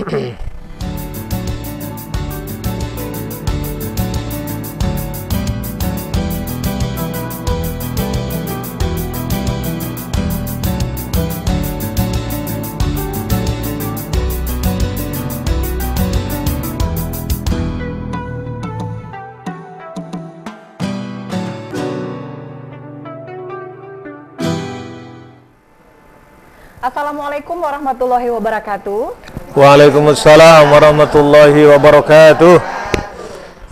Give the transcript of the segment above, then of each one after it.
Assalamualaikum warahmatullahi wabarakatuh. Waalaikumsalam warahmatullahi wabarakatuh.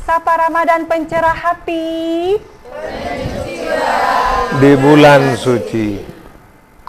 Sapa Ramadan pencerah hati di bulan suci.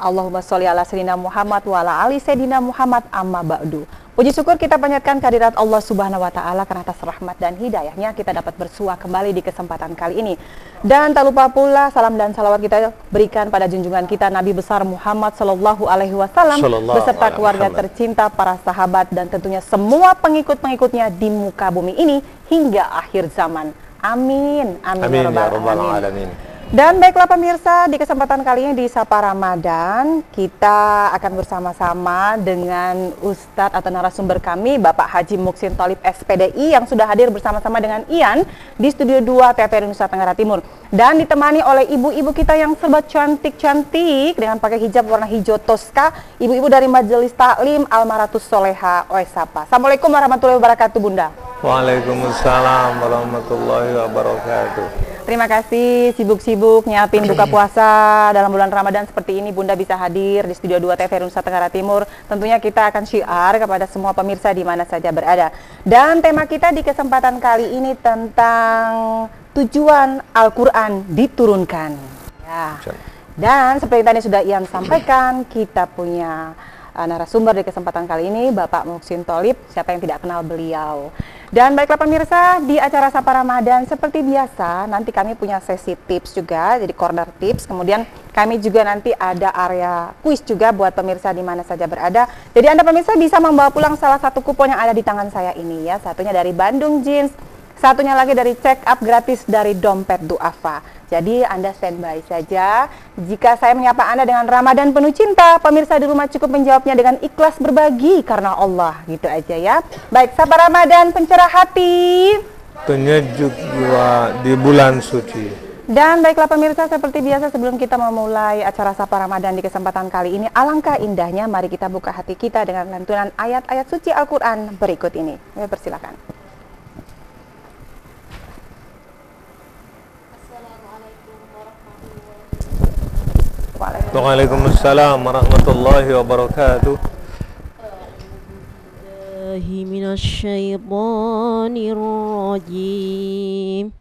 Allahumma sholli ala sayyidina Muhammad wa ala ali sayyidina Muhammad amma ba'du. Puji syukur kita panjatkan kehadirat Allah Subhanahu wa taala karena atas rahmat dan hidayahnya kita dapat bersua kembali di kesempatan kali ini. Dan tak lupa pula salam dan salawat kita berikan pada junjungan kita Nabi besar Muhammad sallallahu alaihi wasallam beserta keluarga tercinta, para sahabat dan tentunya semua pengikut-pengikutnya di muka bumi ini hingga akhir zaman. Amin. Amin ya rabbal alamin. Dan baiklah pemirsa, di kesempatan kali ini di Sapa Ramadan kita akan bersama-sama dengan Ustadz atau narasumber kami Bapak Haji Muksin Tholib SPDI yang sudah hadir bersama-sama dengan Ian di Studio 2 TVRI Nusa Tenggara Timur dan ditemani oleh ibu-ibu kita yang serba cantik-cantik dengan pakai hijab warna hijau toska, ibu-ibu dari Majelis Taklim Almaratus Soleha OSAPA. Assalamualaikum warahmatullahi wabarakatuh Bunda. Waalaikumsalam warahmatullahi wabarakatuh. Terima kasih sibuk-sibuk nyiapin buka puasa dalam bulan Ramadan seperti ini Bunda bisa hadir di Studio 2 TVRI Nusa Tenggara Timur. Tentunya kita akan syiar kepada semua pemirsa di mana saja berada. Dan tema kita di kesempatan kali ini tentang tujuan Al-Quran diturunkan. Ya. Dan seperti tadi sudah Ian sampaikan, kita punya narasumber di kesempatan kali ini Bapak Muksin Tholib, siapa yang tidak kenal beliau. Dan baiklah pemirsa, di acara Sapa Ramadan seperti biasa nanti kami punya sesi tips juga, jadi corner tips. Kemudian kami juga nanti ada area kuis juga buat pemirsa di mana saja berada. Jadi Anda pemirsa bisa membawa pulang salah satu kupon yang ada di tangan saya ini ya. Satunya dari Bandung Jeans, satunya lagi dari check up gratis dari Dompet Duafa. Jadi Anda standby saja. Jika saya menyapa Anda dengan Ramadan penuh cinta, pemirsa di rumah cukup menjawabnya dengan ikhlas berbagi karena Allah. Gitu aja ya. Baik, Sapa Ramadan pencerah hati, penyejuk jiwa di bulan suci. Dan baiklah pemirsa, seperti biasa sebelum kita memulai acara Sapa Ramadan di kesempatan kali ini, alangkah indahnya mari kita buka hati kita dengan lantunan ayat-ayat suci Al-Quran berikut ini. Ya, persilakan. Waalaikumsalam warahmatullahi wabarakatuh. Minasyaitonirrajim.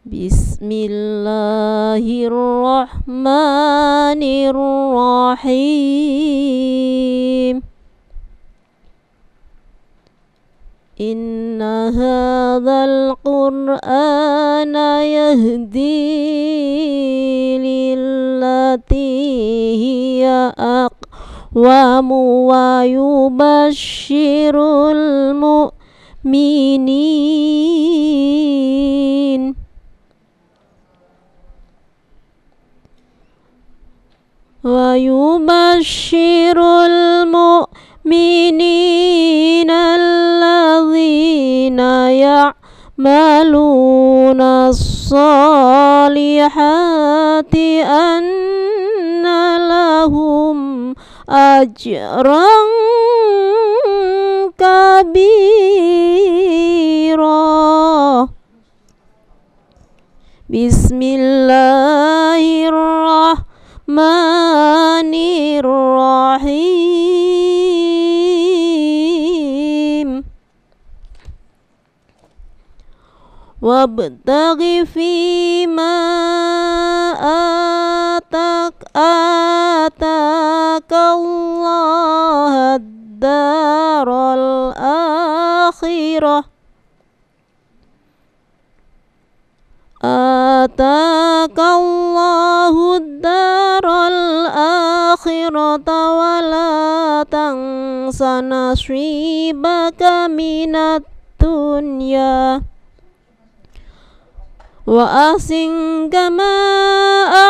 Bismillahirrahmanirrahim. Inna hadzal qur'ana yahdi lillati hiya aqwamu wa yubashshirul mu'minin alladzina ya'maluna as-salihati anna lahum ajran kabira. Bismillahirrahmanirrahim. Wabtaghi fima ataka ad-daral akhirah. Atakallahu ad-daral akhirata wa la tansa nasibaka minad dunya wa ahsin kama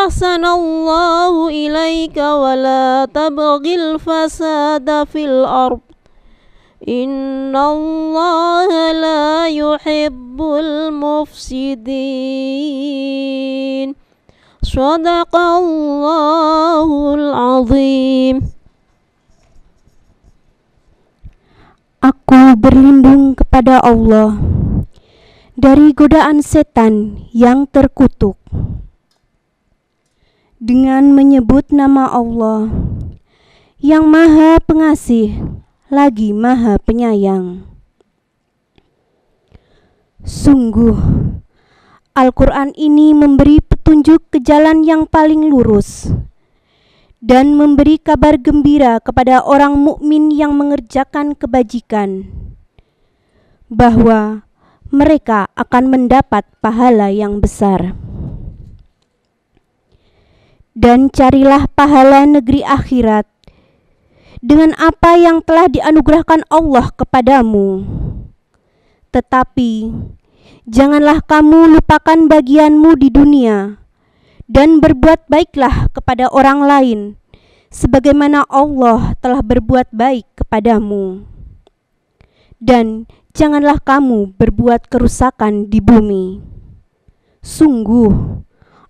ahsanallahu ilaik ربك ولا تبغ الفساد في الأرض إن الله لا يحب المفسدين صدق الله العظيم. Aku berlindung kepada Allah dari godaan setan yang terkutuk dengan menyebut nama Allah yang Maha Pengasih lagi Maha Penyayang. Sungguh, Al-Quran ini memberi petunjuk ke jalan yang paling lurus dan memberi kabar gembira kepada orang mukmin yang mengerjakan kebajikan bahwa mereka akan mendapat pahala yang besar. Dan carilah pahala negeri akhirat dengan apa yang telah dianugerahkan Allah kepadamu. Tetapi janganlah kamu lupakan bagianmu di dunia dan berbuat baiklah kepada orang lain sebagaimana Allah telah berbuat baik kepadamu. Dan janganlah kamu berbuat kerusakan di bumi. Sungguh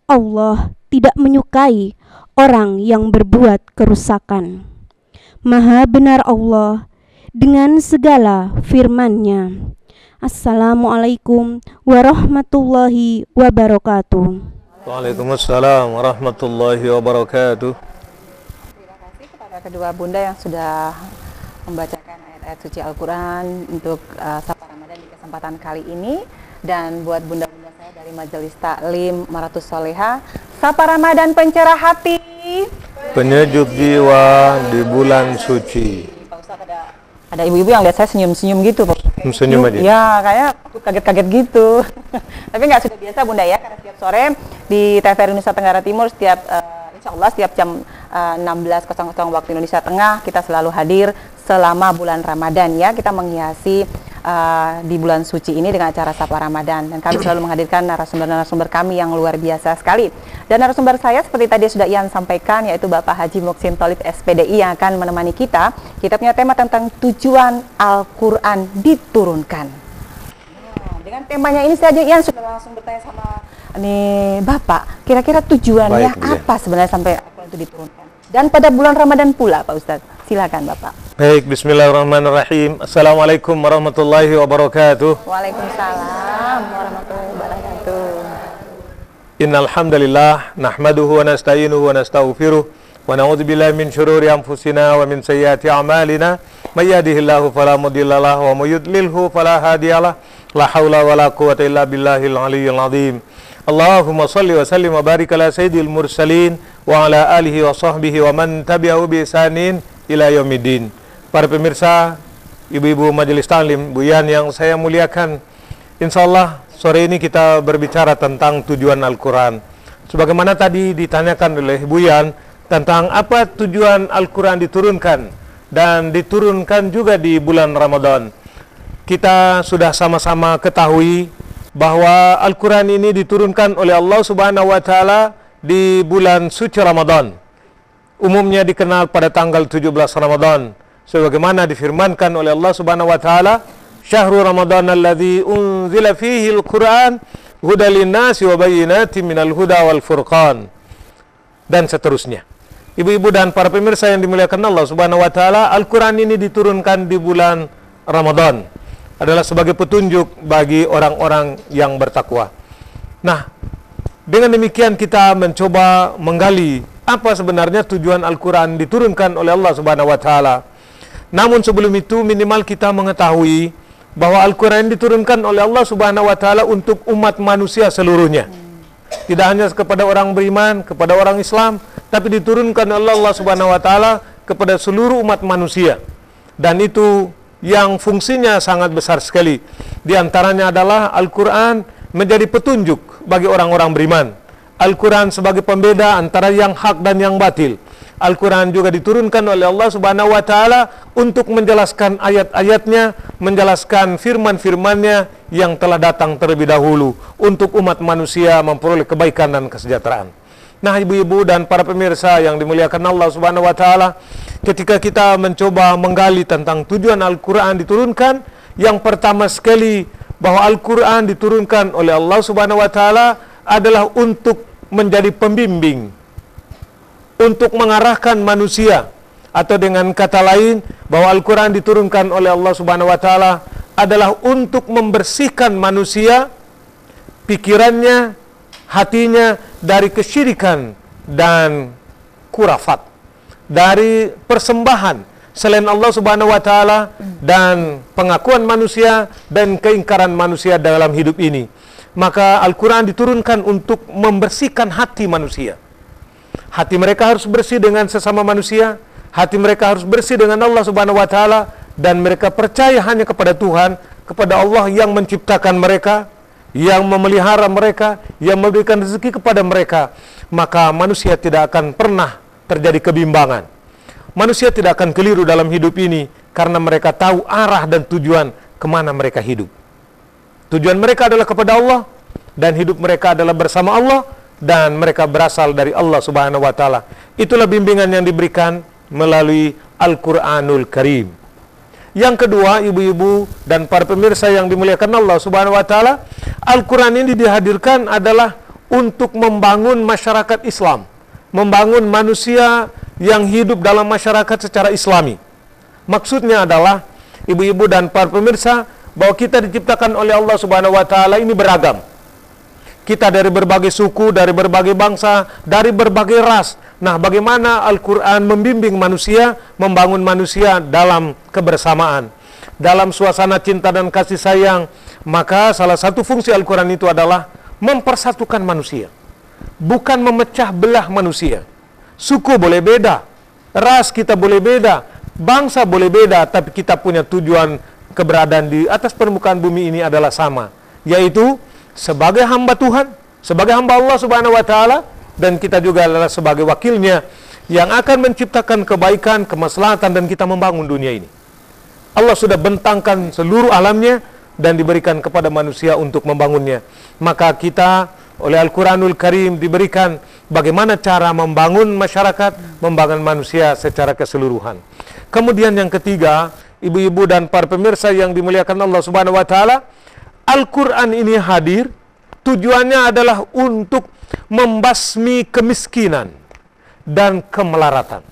Allah tidak menyukai orang yang berbuat kerusakan. Maha benar Allah dengan segala firman-Nya. Assalamualaikum warahmatullahi wabarakatuh. Waalaikumsalam warahmatullahi wabarakatuh. Terima kasih kepada kedua bunda yang sudah membacakan ayat-ayat suci Al-Quran untuk Sapa Ramadan di kesempatan kali ini. Dan buat bunda-bunda saya dari Majelis Taklim Maratus Soleha, Sapa Ramadan pencerah hati, Penyejuk jiwa di bulan suci. Pak Ustadz, ada ibu-ibu yang lihat saya senyum-senyum gitu, Pak Ustadz. Senyum aja? Ya, kayak kaget-kaget gitu. Tapi nggak sudah biasa bunda ya, karena setiap sore di TVRI Nusa Tenggara Timur insya Allah setiap jam 16.00 waktu Indonesia Tengah kita selalu hadir selama bulan Ramadan ya. Kita menghiasi di bulan suci ini dengan acara Sapa Ramadan, dan kami selalu menghadirkan narasumber-narasumber kami yang luar biasa sekali. Dan narasumber saya seperti tadi sudah Ian sampaikan, yaitu Bapak Haji Muhsin Tholib SPDI yang akan menemani kita. Kita punya tema tentang tujuan Al-Quran diturunkan. Nah, dengan temanya ini saja Ian sudah langsung bertanya sama Bapak, kira-kira tujuannya apa sebenarnya sampai Al-Quran itu diturunkan? Dan pada bulan Ramadan pula, Pak Ustadz. Silakan Bapak. Baik, bismillahirrahmanirrahim. Assalamualaikum warahmatullahi wabarakatuh. Waalaikumsalam warahmatullahi wabarakatuh. Innal hamdalillah nahmaduhu wa nasta'inuhu wa nastaghfiruh wa na'udzu billahi min shururi anfusina wa min sayyiati a'malina may yahdihillahu fala mudhillalah wa may yudlilhu fala hadiyalah. La haula wala quwwata illa billahil aliyyil azim. Allahumma shalli wa sallim wa barik ala sayyidil mursalin wa ala alihi wa sahbihi wa man tabi'ahu bi ihsanin ila yaumiddin. Para pemirsa, ibu-ibu Majelis Taklim, Bu Yan yang saya muliakan, insyaallah sore ini kita berbicara tentang tujuan Al-Quran. Sebagaimana tadi ditanyakan oleh Bu Yan tentang apa tujuan Al-Quran diturunkan, dan diturunkan juga di bulan Ramadan. Kita sudah sama-sama ketahui bahwa Al-Quran ini diturunkan oleh Allah Subhanahu wa Ta'ala di bulan suci Ramadan. Umumnya dikenal pada tanggal 17 Ramadan, sebagaimana difirmankan oleh Allah Subhanahu wa Ta'ala, Syahrul Ramadan alladzi unzila fihi al-Quran hudal linnasi wa bayyinatin minal huda wal furqan, dan seterusnya. Ibu-ibu dan para pemirsa yang dimuliakan Allah Subhanahu wa Ta'ala, Al-Quran ini diturunkan di bulan Ramadan adalah sebagai petunjuk bagi orang-orang yang bertakwa. Nah, dengan demikian kita mencoba menggali apa sebenarnya tujuan Al-Quran diturunkan oleh Allah Subhanahu wa Ta'ala. Namun sebelum itu minimal kita mengetahui bahwa Al-Quran diturunkan oleh Allah Subhanahu wa Ta'ala untuk umat manusia seluruhnya. Tidak hanya kepada orang beriman, kepada orang Islam, tapi diturunkan oleh Allah Subhanahu wa Ta'ala kepada seluruh umat manusia. Dan itu yang fungsinya sangat besar sekali. Di antaranya adalah Al-Quran menjadi petunjuk bagi orang-orang beriman. Al-Quran sebagai pembeda antara yang hak dan yang batil. Al-Quran juga diturunkan oleh Allah Subhanahu wa Ta'ala untuk menjelaskan ayat-ayatnya, menjelaskan firman-firmannya yang telah datang terlebih dahulu untuk umat manusia memperoleh kebaikan dan kesejahteraan. Nah, ibu-ibu dan para pemirsa yang dimuliakan Allah Subhanahu wa taala, ketika kita mencoba menggali tentang tujuan Al-Qur'an diturunkan, yang pertama sekali bahwa Al-Qur'an diturunkan oleh Allah Subhanahu wa taala adalah untuk menjadi pembimbing, untuk mengarahkan manusia, atau dengan kata lain bahwa Al-Qur'an diturunkan oleh Allah Subhanahu wa taala adalah untuk membersihkan manusia, pikirannya, hatinya dari kesyirikan dan kurafat, dari persembahan selain Allah Subhanahu wa taala dan pengakuan manusia dan keingkaran manusia dalam hidup ini. Maka Al-Qur'an diturunkan untuk membersihkan hati manusia. Hati mereka harus bersih dengan sesama manusia, hati mereka harus bersih dengan Allah Subhanahu wa taala, dan mereka percaya hanya kepada Tuhan, kepada Allah yang menciptakan mereka, yang memelihara mereka, yang memberikan rezeki kepada mereka. Maka manusia tidak akan pernah terjadi kebimbangan. Manusia tidak akan keliru dalam hidup ini karena mereka tahu arah dan tujuan kemana mereka hidup. Tujuan mereka adalah kepada Allah, dan hidup mereka adalah bersama Allah, dan mereka berasal dari Allah Subhanahu wa taala. Itulah bimbingan yang diberikan melalui Al-Qur'anul Karim. Yang kedua, ibu-ibu dan para pemirsa yang dimuliakan Allah Subhanahu wa taala, Al-Qur'an ini dihadirkan adalah untuk membangun masyarakat Islam, membangun manusia yang hidup dalam masyarakat secara Islami. Maksudnya adalah, ibu-ibu dan para pemirsa, bahwa kita diciptakan oleh Allah Subhanahu wa taala ini beragam. Kita dari berbagai suku, dari berbagai bangsa, dari berbagai ras. Nah, bagaimana Al-Qur'an membimbing manusia, membangun manusia dalam kebersamaan, dalam suasana cinta dan kasih sayang. Maka salah satu fungsi Al-Qur'an itu adalah mempersatukan manusia, bukan memecah belah manusia. Suku boleh beda, ras kita boleh beda, bangsa boleh beda, tapi kita punya tujuan keberadaan di atas permukaan bumi ini adalah sama, yaitu sebagai hamba Tuhan, sebagai hamba Allah Subhanahu wa taala, dan kita juga adalah sebagai wakilnya yang akan menciptakan kebaikan, kemaslahatan, dan kita membangun dunia ini. Allah sudah bentangkan seluruh alamnya dan diberikan kepada manusia untuk membangunnya. Maka kita oleh Al-Qur'anul Karim diberikan bagaimana cara membangun masyarakat, membangun manusia secara keseluruhan. Kemudian yang ketiga, ibu-ibu dan para pemirsa yang dimuliakan Allah Subhanahu wa taala, Al-Qur'an ini hadir, tujuannya adalah untuk membasmi kemiskinan dan kemelaratan.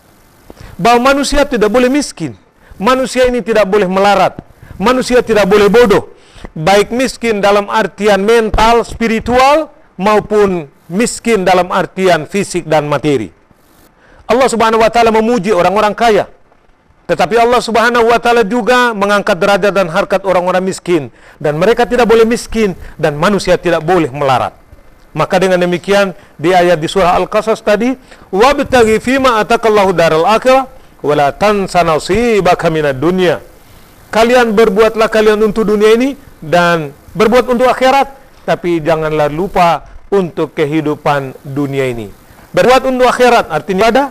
Bahwa manusia tidak boleh miskin, manusia ini tidak boleh melarat, manusia tidak boleh bodoh, baik miskin dalam artian mental, spiritual, maupun miskin dalam artian fisik dan materi. Allah Subhanahu wa taala memuji orang-orang kaya, tetapi Allah Subhanahu wa taala juga mengangkat derajat dan harkat orang-orang miskin, dan mereka tidak boleh miskin dan manusia tidak boleh melarat. Maka dengan demikian di ayat di surah Al-Qasas tadi, wabtaghi fima atakallahu daral akhirah wala tansa nasibaka minad dunya. Kalian berbuatlah kalian untuk dunia ini dan berbuat untuk akhirat, tapi janganlah lupa untuk kehidupan dunia ini. Berbuat untuk akhirat artinya ada,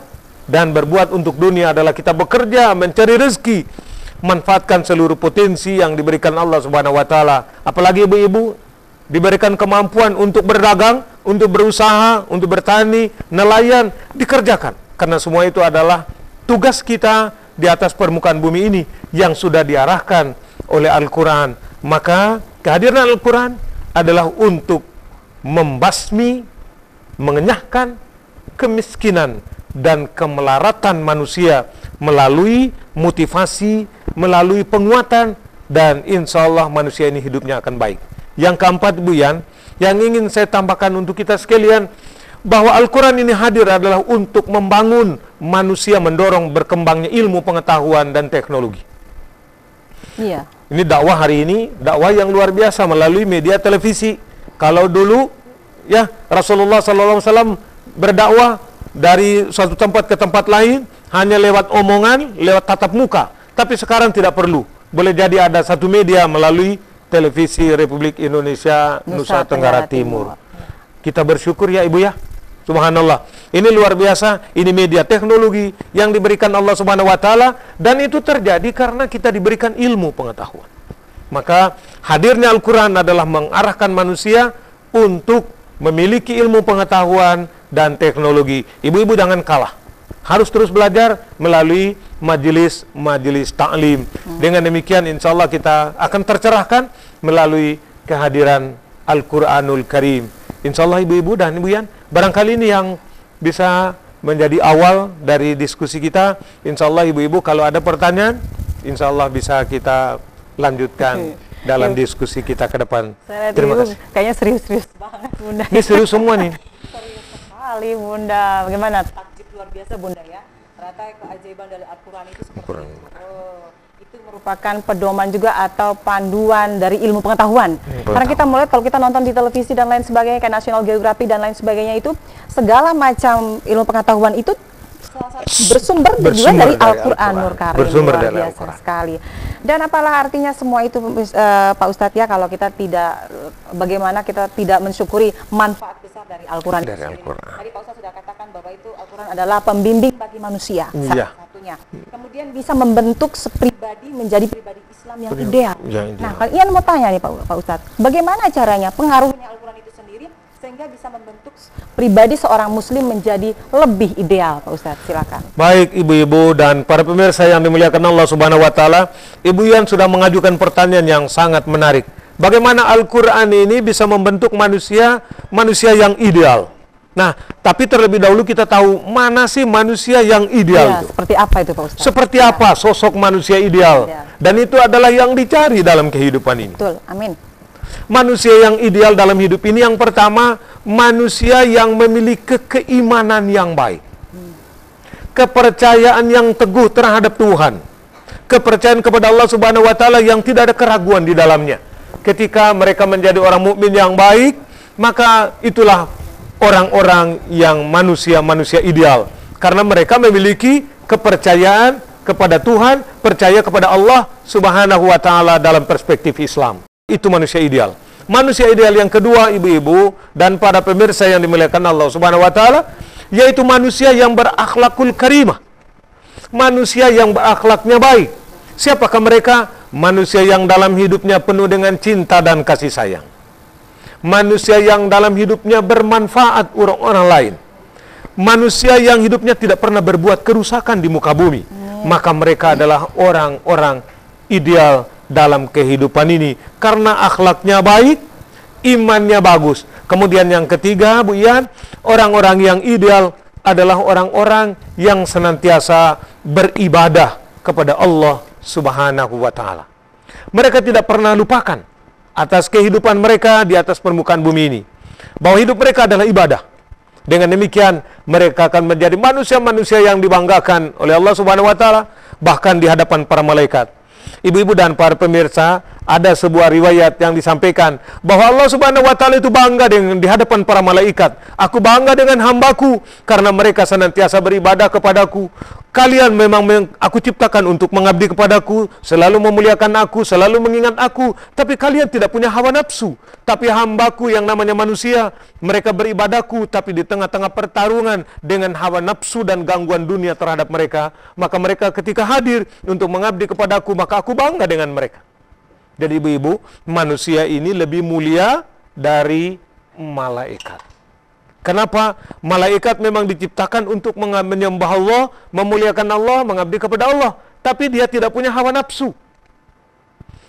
dan berbuat untuk dunia adalah kita bekerja, mencari rezeki, manfaatkan seluruh potensi yang diberikan Allah Subhanahu wa taala. Apalagi ibu-ibu diberikan kemampuan untuk berdagang, untuk berusaha, untuk bertani, nelayan, dikerjakan. Karena semua itu adalah tugas kita di atas permukaan bumi ini yang sudah diarahkan oleh Al-Qur'an. Maka kehadiran Al-Qur'an adalah untuk membasmi, mengenyahkan kemiskinan dan kemelaratan manusia melalui motivasi, melalui penguatan, dan insya Allah manusia ini hidupnya akan baik. Yang keempat, Bu Yan, yang ingin saya tambahkan untuk kita sekalian, bahwa Al-Quran ini hadir adalah untuk membangun manusia, mendorong berkembangnya ilmu pengetahuan dan teknologi. Iya. Ini dakwah hari ini, dakwah yang luar biasa melalui media televisi. Kalau dulu, ya Rasulullah SAW berdakwah dari suatu tempat ke tempat lain hanya lewat omongan, lewat tatap muka. Tapi sekarang tidak perlu. Boleh jadi ada satu media melalui televisi Republik Indonesia Nusa Tenggara Timur. Kita bersyukur ya Ibu ya. Subhanallah. Ini luar biasa, ini media teknologi yang diberikan Allah Subhanahu wa taala, dan itu terjadi karena kita diberikan ilmu pengetahuan. Maka hadirnya Al-Qur'an adalah mengarahkan manusia untuk memiliki ilmu pengetahuan dan teknologi. Ibu-ibu jangan kalah. Harus terus belajar melalui majelis ta'lim. Dengan demikian insya Allah kita akan tercerahkan melalui kehadiran Al-Quranul Karim. Insya Allah ibu-ibu dan ibu Yan, barangkali ini yang bisa menjadi awal dari diskusi kita. Insya Allah ibu-ibu kalau ada pertanyaan, insya Allah bisa kita lanjutkan dalam diskusi kita ke depan. Terima kasih. Kayaknya serius-serius banget Bunda. Ini serius semua nih. Serius sekali Bunda. Bagaimana? Takjub luar biasa Bunda ya. Ternyata keajaiban dari Al-Quran itu seperti itu. Itu merupakan pedoman juga atau panduan dari ilmu pengetahuan. Karena kita mulai kalau kita nonton di televisi dan lain sebagainya, kayak National Geographic dan lain sebagainya itu, segala macam ilmu pengetahuan itu bersumber juga dari Al-Quran Nur Karim. Bersumber luar dari biasa Al-Quran sekali. Dan apalah artinya semua itu Pak Ustadz ya, kalau kita tidak, bagaimana kita tidak mensyukuri manfaat besar dari Al-Quran. Tadi Pak Ustadz sudah katakan bahwa itu Al-Quran adalah pembimbing bagi manusia, salah satunya. Kemudian bisa membentuk sepribadi menjadi pribadi Islam yang ideal. Nah, kalau Ian mau tanya nih Pak Ustadz, bagaimana caranya pengaruhnya Al-Quran itu sendiri sehingga bisa membentuk pribadi seorang muslim menjadi lebih ideal, Pak Ustadz? Silakan. Baik ibu-ibu dan para pemirsa yang dimuliakan Allah Subhanahu wa taala, Ibu Yan sudah mengajukan pertanyaan yang sangat menarik. Bagaimana Al-Qur'an ini bisa membentuk manusia yang ideal? Nah, tapi terlebih dahulu kita tahu mana sih manusia yang ideal itu? Seperti apa itu Pak Ustadz? Seperti apa sosok manusia ideal? Dan itu adalah yang dicari dalam kehidupan ini. Betul, amin. Manusia yang ideal dalam hidup ini yang pertama, manusia yang memiliki keimanan yang baik. Kepercayaan yang teguh terhadap Tuhan. Kepercayaan kepada Allah Subhanahu wa taala yang tidak ada keraguan di dalamnya. Ketika mereka menjadi orang mukmin yang baik, maka itulah orang-orang yang manusia ideal. Karena mereka memiliki kepercayaan kepada Tuhan, percaya kepada Allah Subhanahu wa taala dalam perspektif Islam. Itu manusia ideal. Manusia ideal yang kedua, ibu-ibu dan para pemirsa yang dimuliakan Allah Subhanahu wa taala, yaitu manusia yang berakhlakul karimah. Manusia yang berakhlaknya baik. Siapakah mereka? Manusia yang dalam hidupnya penuh dengan cinta dan kasih sayang. Manusia yang dalam hidupnya bermanfaat orang lain. Manusia yang hidupnya tidak pernah berbuat kerusakan di muka bumi. Maka mereka adalah orang-orang ideal dalam kehidupan ini karena akhlaknya baik, imannya bagus. Kemudian yang ketiga, Bu Ian, orang-orang yang ideal adalah orang-orang yang senantiasa beribadah kepada Allah Subhanahu wa taala. Mereka tidak pernah lupakan atas kehidupan mereka di atas permukaan bumi ini bahwa hidup mereka adalah ibadah. Dengan demikian mereka akan menjadi manusia-manusia yang dibanggakan oleh Allah Subhanahu wa taala bahkan di hadapan para malaikat. Ibu-ibu dan para pemirsa, ada sebuah riwayat yang disampaikan bahwa Allah Subhanahu wa taala itu bangga dengan di hadapan para malaikat. Aku bangga dengan hambaku karena mereka senantiasa beribadah kepadaku. Kalian memang aku ciptakan untuk mengabdi kepadaku, selalu memuliakan aku, selalu mengingat aku, tapi kalian tidak punya hawa nafsu. Tapi hambaku yang namanya manusia, mereka beribadahku, tapi di tengah-tengah pertarungan dengan hawa nafsu dan gangguan dunia terhadap mereka, maka mereka ketika hadir untuk mengabdi kepadaku, maka aku bangga dengan mereka. Jadi ibu-ibu, manusia ini lebih mulia dari malaikat. Kenapa? Malaikat memang diciptakan untuk menyembah Allah, memuliakan Allah, mengabdi kepada Allah. Tapi dia tidak punya hawa nafsu.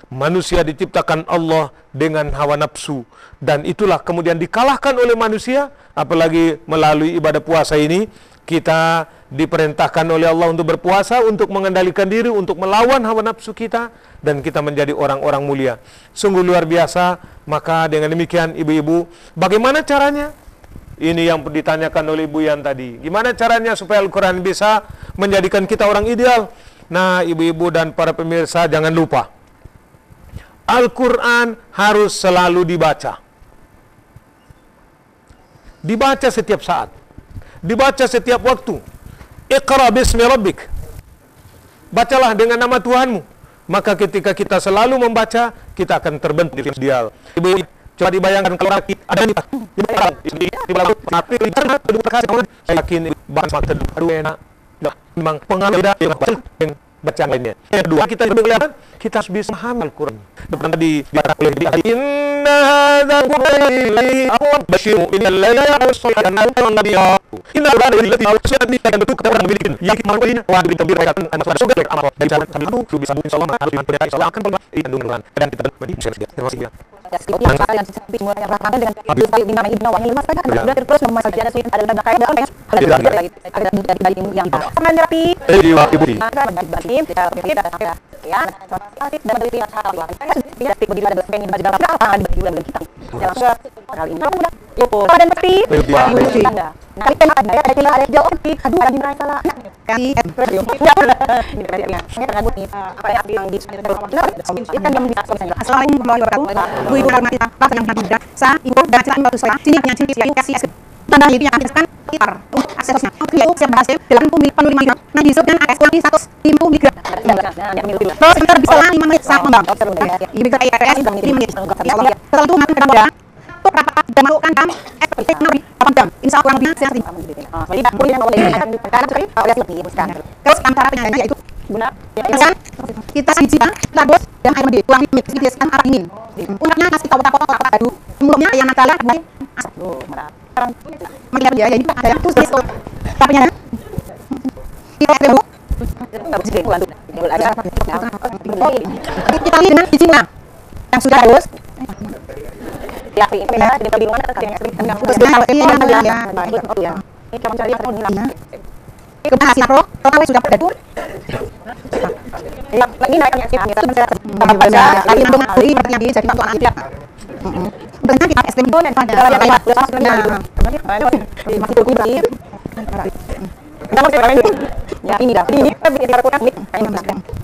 Manusia diciptakan Allah dengan hawa nafsu. Dan itulah kemudian dikalahkan oleh manusia. Apalagi melalui ibadah puasa ini, kita diperintahkan oleh Allah untuk berpuasa, untuk mengendalikan diri, untuk melawan hawa nafsu kita. Dan kita menjadi orang-orang mulia. Sungguh luar biasa. Maka dengan demikian ibu-ibu, bagaimana caranya? Ini yang ditanyakan oleh Ibu Yan tadi. Gimana caranya supaya Al-Quran bisa menjadikan kita orang ideal? Nah, ibu-ibu dan para pemirsa, jangan lupa. Al-Quran harus selalu dibaca. Dibaca setiap saat. Dibaca setiap waktu. Iqra bismi rabbik. Bacalah dengan nama Tuhanmu. Maka ketika kita selalu membaca, kita akan terbentuk ideal. Ibu, coba dibayangkan kalau ada nih yakin memang pengaruh bacaan lainnya. Yang kedua, kita belajar, kita harus bisa memahami Al-Quran. Seperti tadi dikatakan oleh Inna hadzal Qur'an basyiru innal ladzina ya'maluna an-nabiyya inna al-qur'ana allati awsat bi kan betul kata orang memiliki yang kita mahu ini wa bi tabir ayatan masuk surga baik amal dari cara kami itu bisa sambung insyaallah harus dengan percaya insyaallah akan kandungan Quran dan kita bagi terima kasih ya. Dengan seperti mulai yang rahman dengan sekali di mana ibnu wahyu lemas saja sudah terus memasak ada sulit ada belakang ada apa ada dari yang aman rapi Ibu ya asik dan dari yang salah tidak begitu ada pengen baca dalam apa di baju dalam kita langsung kali ini udah dan pasti kali kan ada ya ada jauh aduh ada dimana salah kali apa yang di kan yang assalamualaikum warahmatullahi wabarakatuh. Bu Ibu hormati Bapak yang berada sa Ibu dan silakan bantu saya. Sini yang sini yang kasih tanda ini yang akan kita aksesnya. Yaitu siap bahasa 85 mg. Nah di dan AS lagi 150 mg. Terus sebentar bisa 5 menit saat membang. Ibu kata IRS 5 menit. Setelah itu makan ke dalam untuk rapat dan masukkan dalam SPP 8 jam. Insya Allah lebih sehat. Jadi dapur yang oleh karena sekali oleh silakan. Terus antara penyanyi yaitu benar ya kita sajikan labos dan air mendidih kurang mix dibiaskan arah dingin unaknya nasi tahu-tahu apa padu sebelumnya ayam natala mulai makin ya jadi ada yang tulis tapnya kita dulu kita lihat dengan biji yang sudah halus ya ini tidak di mana terus ya kamu cari kemudian hasil pro totalnya sudah pada ya ini naiknya sih sama baca lagi untuk beli berarti jadi untuk anak tidak benar kita ekstrim dan pada ya ini dah ini kita lakukan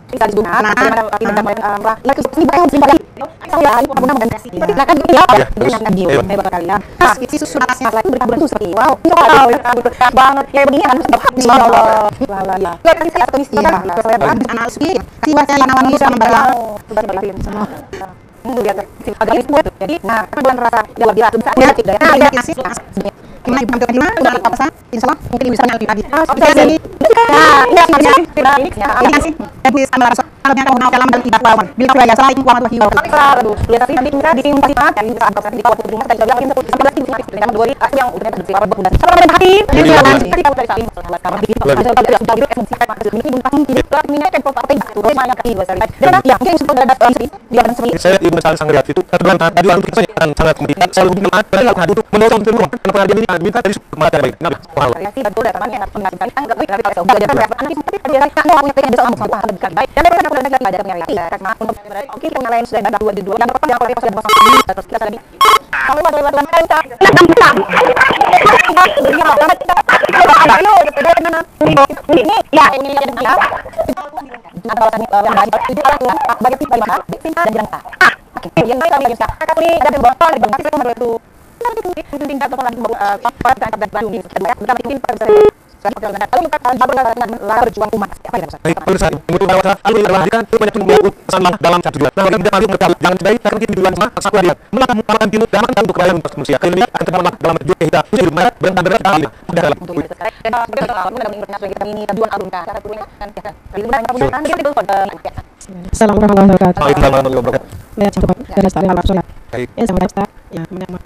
kita digunakan saya guna dan nah kan gitu ya dengan video beberapa kali ya isi susu atasnya lagi berkabut seperti wow banget kayak begini kan Allah ya tadi saya tulis ya saya analis ini kasih baca yang namanya sudah membaca semua itu lihat ada ini semua jadi nah kebutuhan rasa yang lebih bisa tidak ya nah kasih gimana ibu hampir gimana udah apa sah insyaallah mungkin bisa lebih lagi jadi nah ini kasih ibu sama rasa kalau mau dalam dan tidak lawan bila saya assalamualaikum warahmatullahi wabarakatuh lihat tadi nanti kita di tim pasti kan di saat di kawat rumah tadi sudah bilang sampai lagi dengan dua yang udah bersih apa bunda sama dengan hati jadi tadi kalau dari saling kamar di sudah sudah fungsi ini pun pasti tidak minat tempo apa itu banyak kali dua kali dan ya mungkin sudah ada dia akan seperti saya ibu misalnya sang lihat itu kedua tadi lalu kita sangat kemudian selalu bermanfaat pada lakukan untuk mendorong seluruh karena dia ini minta dari kematian baik nabi sih betul dan teman yang mengajarkan enggak baik tapi kalau sudah ada anak itu dia kan mau yang bisa ngomong sama dekat baik dan mereka sudah ada penyaringan ya karena untuk oke yang lain sudah ada dua yang apa yang kalau sudah bersama terus kita lagi kalau ada bantuan kita ini ya ini ya ada alasan yang baik itu bagi bagaimana cinta dan jangka yang baik kami ada kali ada yang botol dan kita kemarin itu tingkat total lagi apa dan Bandung ini bersama tim kalau kita berjuang umat apa yang baik pemirsa untuk bahwa alhamdulillah kan banyak menunggu pesan dalam satu bulan nah kita mari mereka jangan sedai karena kita duluan sama satu harian melakukan timut dan makan untuk kebaikan untuk manusia kali ini akan terdapat dalam juga kita terus bermain benar-benar dalam udah dalam untuk itu dan kita ini kedua arunkan cara turunnya kan kali ini kita kita itu Assalamualaikum warahmatullahi wabarakatuh. Ya, coba dari tadi alat solat. Baik. Ya, sama kita. Ya,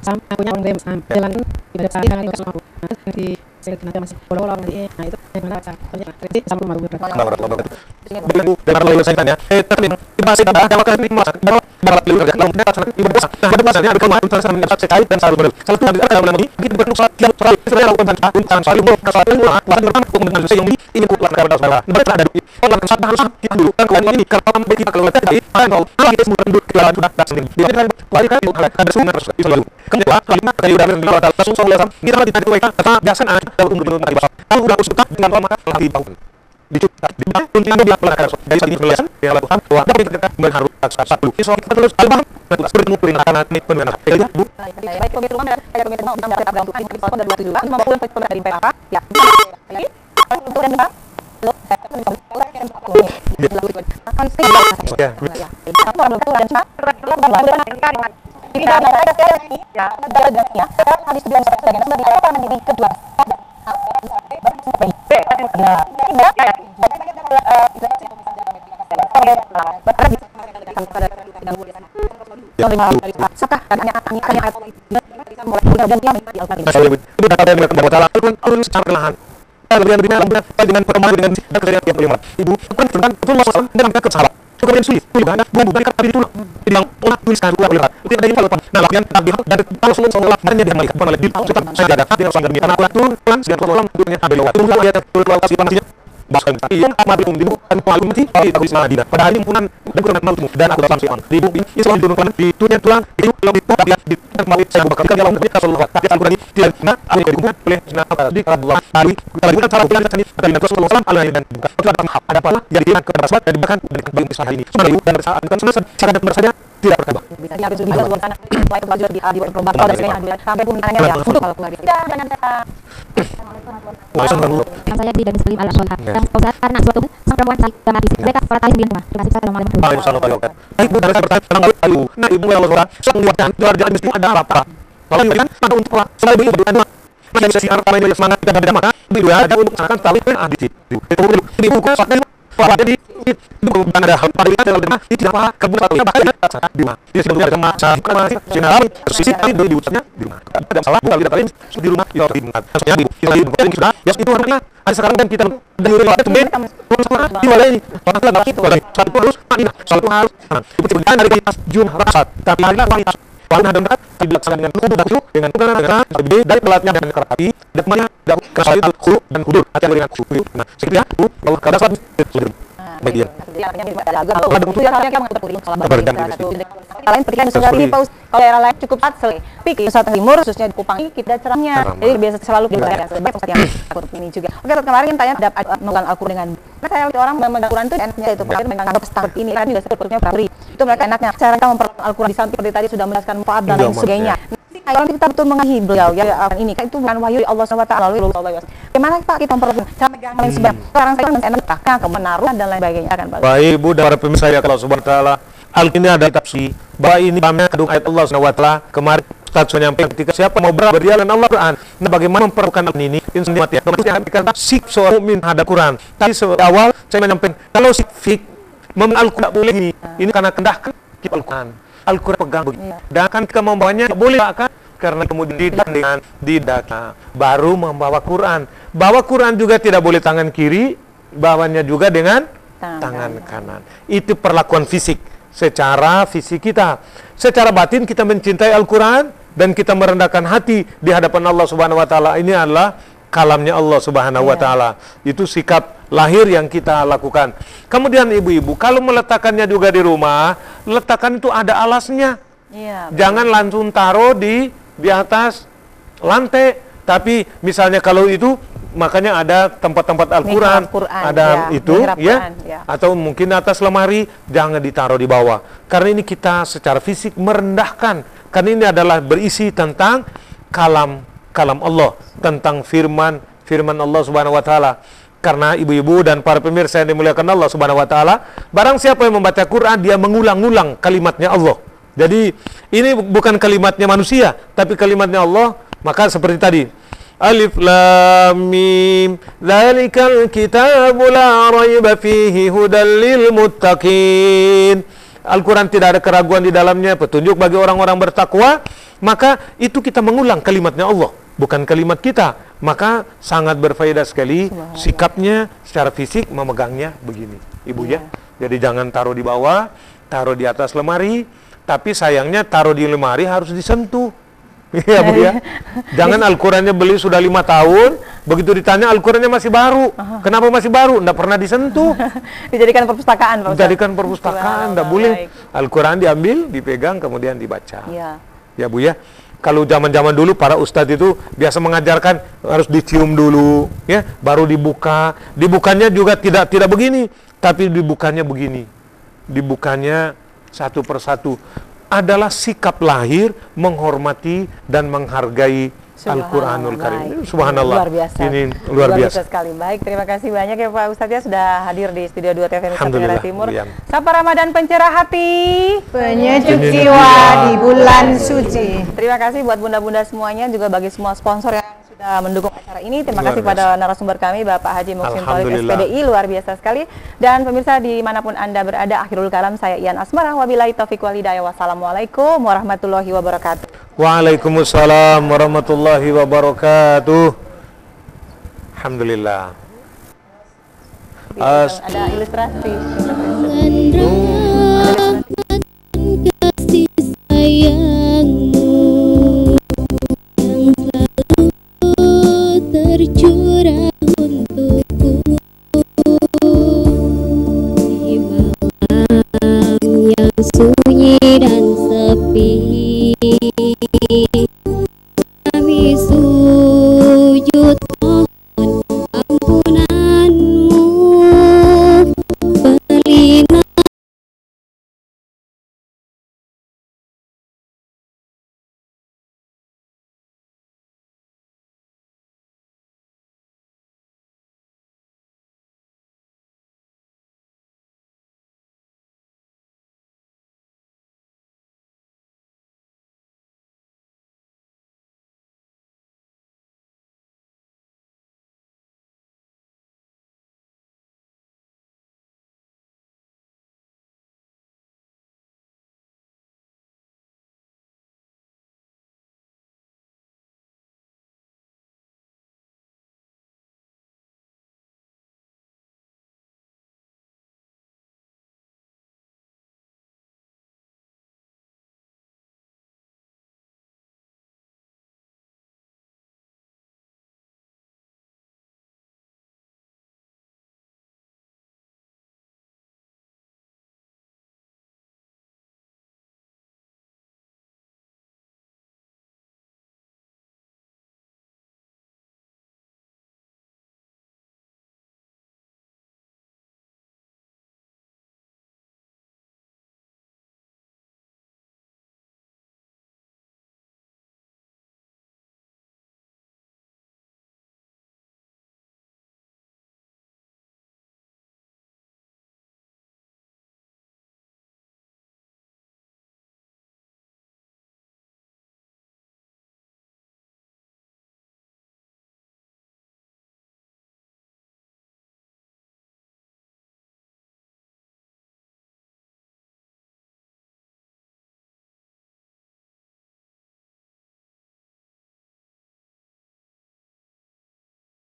sama punya orang dem jalan ibadah saya dengan juga semua. Nanti saya nanti masih follow nanti. Nah, itu yang mana saya nanti sama rumah gue. Ibu dan para leluhur saya tapi bahasa dah dalam kali ini masak dalam leluhur kerja dalam dalam ibadah puasa nah ibadah puasa ini ada kalau untuk sama dengan sekali dan selalu benar selalu ada dalam lagi kita berdoa salat yang selalu sebenarnya lakukan bantuan untuk selalu puasa yang ini kuat kepada saudara mereka ada orang yang harus kita dulu kan kalau ini kalau kita kalau tadi kalau kita semua duduk ke dalam sudah tak sendiri dia kan lari kan ada sungai harus selalu kedua kelima kali udah dari dalam langsung sallallahu kita tidak mereka kata biasa ada untuk ibadah kalau udah usut dengan maka lagi bangun dicukup di bawah kunci dia pelakar dari sini penjelasan yang lakukan bahwa tapi kita harus satu so kita terus album bertemu perintah anak ini benar ya Bu baik pemirsa rumah saya pemirsa mau dalam dalam untuk ini soal 27 untuk membangun pemerintah dari PKK ya untuk dan lo akan sih ya apa belum tahu dan ini ada sekali ya ada habis dia sebagainya sebagai apa menjadi kedua nah dengan permanen dengan kesadaran yang paling ibu kan dengan kesabaran kemudian sulit juga ada bumbu dari kata ditulang yang olah tuliskan dua oleh itu ada yang kalau nah latihan tadi dari kalau semua hanya dia malaikat oleh tetap saya ada tidak usah karena aku turun sekian tolong turunnya ada lewat turun ya turun kasih panasnya bahkan yang amat belum dibuka malu mati di Madinah pada hari impunan dan kurang malu dan aku dalam siang di bumi Islam turunkan di tunya tulang itu lebih dia di malu saya buka kali kalau kita Rasulullah dia Al-Qur'an tidak nah aku dikumpul oleh di Allah hari kita lakukan cara bukan tadi ada Nabi sallallahu alaihi wasallam dan bukan ada apa jadi dia kepada sahabat dan bahkan dari Islam hari ini sebenarnya dan saat bukan sangat bersanya tidak berkabah bisa dia bisa buat sana itu baju di perombakan dan sebagainya sampai pun tanya ya untuk kalau keluar tidak jangan saya di dan Muslim al-Solha yang Ustaz karena suatu sang perempuan sakit dan mati mereka para tali di rumah terima kasih Assalamualaikum warahmatullahi wabarakatuh baik bu dari saya bertanya ayu nah ibu yang Allah sang liwatan luar jalan mesti ada apa kalau ini kan pada untuk selalu ibu berdua masih bisa siar main semangat kita berbeda maka ibu ada untuk sangat tahu di situ itu ibu kok sakit bahwa jadi bukan ada hal pada kita dalam rumah tidak apa kebutuhannya bahkan di rumah dia sudah ada masa masih general tersisih tadi di ucapnya di rumah ada masalah bukan tidak lain di rumah ya di rumah maksudnya di sudah ya itu orangnya ada sekarang kan kita dari rumah itu di mana ini masalah itu satu harus satu harus itu sebenarnya dari kita jumlah rasat tapi hari kualitas Tuhan ada berat dilaksanakan dengan kudu dengan berbeda dari pelatnya dan kerapi dan semuanya dan kesalahan al-khulu dan kudur hati-hati dengan kudu nah sekitar itu bahwa kada saat bagian lain petikan sekali paus kalau daerah lain cukup selesai tapi Nusa Timur khususnya di Kupang ini kita cerahnya jadi biasa selalu dibayar sebaik Ustaz yang takut ini juga oke kemarin tanya ada memegang Al-Qur'an dengan saya lihat orang memegang Al-Qur'an itu enaknya itu pakai memegang seperti ini kan juga sepertinya prabri itu mereka enaknya cara kita memperoleh Al-Qur'an di samping seperti tadi sudah menjelaskan manfaat dan lain sebagainya kalau kita betul mengahi beliau ya ini kan itu bukan wahyu Allah SWT lalu bagaimana Pak kita memperoleh cara megang lain sebagainya sekarang saya enak bahkan menaruh dan lain sebagainya kan Pak baik ibu dan para pemirsa ya kalau Subhanahu wa taala ini ada tafsir bahwa ini dalamnya kandung ayat Allah SWT kemarin Ustaz menyampaikan ketika siapa mau berjalan Allah Quran nah bagaimana memperlukan ini insan mati ya yang akan sik seorang mukmin hadap Quran tadi awal saya menyampaikan kalau sik Al-Quran boleh ini karena kendahkan kita Al-Quran pegang begitu dan kan kita membawanya boleh kan karena kemudian didak baru membawa Quran bawa Quran juga tidak boleh tangan kiri bawanya juga dengan tangan kanan itu perlakuan fisik secara fisik kita secara batin kita mencintai Al-Quran dan kita merendahkan hati di hadapan Allah Subhanahu wa taala ini adalah kalamnya Allah Subhanahu wa taala itu sikap lahir yang kita lakukan kemudian ibu-ibu kalau meletakkannya juga di rumah letakkan itu ada alasnya jangan langsung taruh di atas lantai tapi misalnya kalau itu makanya ada tempat-tempat Al-Quran ada itu ya atau mungkin atas lemari jangan ditaruh di bawah karena ini kita secara fisik merendahkan karena ini adalah berisi tentang kalam Allah tentang firman Allah Subhanahu wa taala karena ibu-ibu dan para pemirsa yang dimuliakan Allah Subhanahu wa taala barang siapa yang membaca Quran dia mengulang-ulang kalimatnya Allah jadi ini bukan kalimatnya manusia tapi kalimatnya Allah maka seperti tadi Alif Lam Mim Dzalikal kitabu la raiba fihi hudal lil muttaqin Al-Quran tidak ada keraguan di dalamnya petunjuk bagi orang-orang bertakwa maka itu kita mengulang kalimatnya Allah bukan kalimat kita maka sangat berfaedah sekali sikapnya secara fisik memegangnya begini ibu ya jadi jangan taruh di bawah taruh di atas lemari tapi sayangnya taruh di lemari harus disentuh ya Bu ya. Jangan Al-Qurannya beli sudah 5 tahun, begitu ditanya Al-Qurannya masih baru. Kenapa masih baru? Nggak pernah disentuh. Dijadikan perpustakaan, Pak Ustaz. Dijadikan perpustakaan, nggak boleh. Al-Quran diambil, dipegang, kemudian dibaca. Ya Bu ya. Kalau zaman-zaman dulu para ustadz itu biasa mengajarkan harus dicium dulu, ya, baru dibuka. Dibukanya juga tidak begini, tapi dibukanya begini. Dibukanya satu persatu. Adalah sikap lahir menghormati dan menghargai Al-Quranul Karim. Subhanallah. Luar biasa. Ini luar biasa sekali. Baik, terima kasih banyak ya Pak Ustadz ya sudah hadir di Studio 2 TV Nusa Tenggara Timur. Sapa Ramadan pencerah hati, penyejuk jiwa di bulan suci. Terima kasih buat bunda-bunda semuanya, juga bagi semua sponsor yang sudah mendukung acara ini. Terima Luar kasih pada narasumber kami Bapak Haji Muhsin Tholik Alhamdulillah. SPDI, luar biasa sekali. Dan pemirsa dimanapun Anda berada, akhirul kalam, saya Ian Asmara, wabillahi taufiq wal hidayah, wassalamualaikum warahmatullahi wabarakatuh. Waalaikumsalam warahmatullahi wabarakatuh. Alhamdulillah. Ada ilustrasi. Kasih sayangmu yang selalu tercurah untukku di malam yang sunyi.